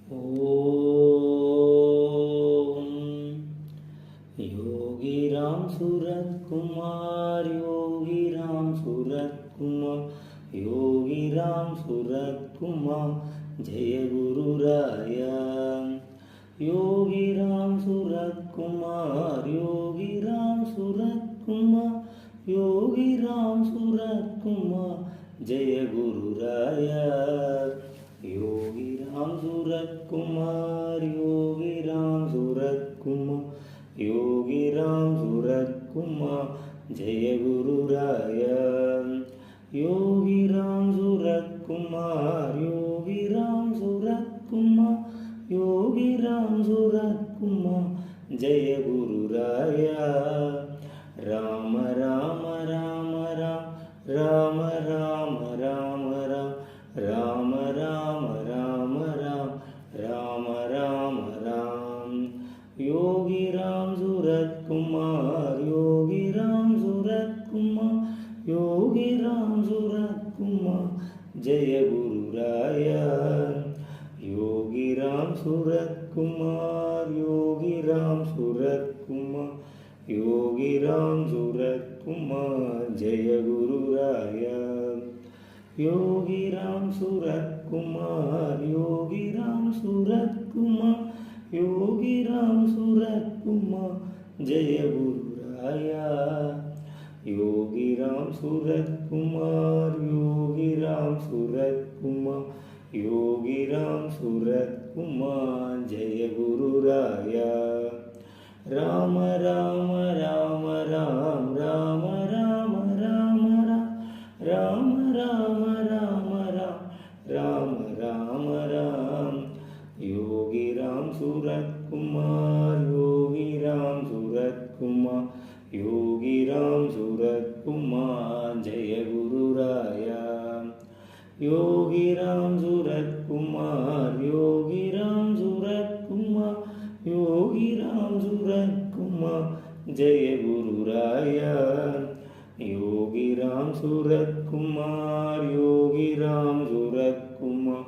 Om Yogi Ram Surat Kumar, Yogi Ram Surat Kumar, Yogi Ram Surat Kumar, Jaya Guru Raya. Yogi Ram Surat Kumar, Yogi Ram Surat Kumar, Yogi Ram Surat Kumar, Jaya Guru Raya. Yogi Ram Surat Kumar, Yogi Ram Surat Kumar, Yogi Ram Surat Kumar, Jaya Guru Raya. Yogi Ram Surat Kumar, Yogi Ram Surat Kumar, Yogi Ram Surat Kumar, Jaya Guru Raya. Rama Rama Rama Ram, Rama Rama Rama Ram, Rama Rama Rama Ram, Rama Rama Ram. Yogi Ram Surat Kumar, Yogi Ram Surat Kumar, Yogi Ram Surat Kumar, Jaya Guru Raya. Yogi Ram Surat Kumar, Yogi Ram Surat Kumar, Yogi Ram Surat Kumar, Jaya Guru Raya. Yogi Ram Surat Kumar, Yogi Ram Surat Kumar, Yogi Ram Surat Kumar, Jaya Guru Raya. Yogi Ram Surat Kumar, Yogi Ram Surat Kumar, Yogi Ram Surat Kumar, Jaya Guru Raya. Rama Rama Rama Ram, Rama Rama Rama Ram, Rama Rama Rama Ram, Rama Rama Ram. Yogi Ram Surat Kumar, Yogi Ram Surat Kumar, Yogi Ram Surat Kumar, Jaya Guru Raya. Yogi Ram Surat Kumar, Yogi Ram Surat Kumar, Yogi Ram Surat Kumar, Jaya Guru Raya. Yogi Ram Surat Kumar, Yogi Ram Surat Kumar,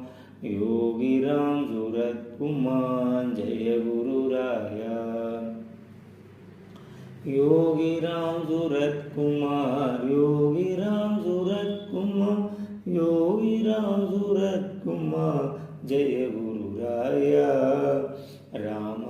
Yogi Ram Surat Kumar, Jaya Guru Raya. Yogi Ram Surat Kumar, Yogi Ram Surat Kumar, Yogi Ram Surat Kumar, Jaya Guru Raya. Rama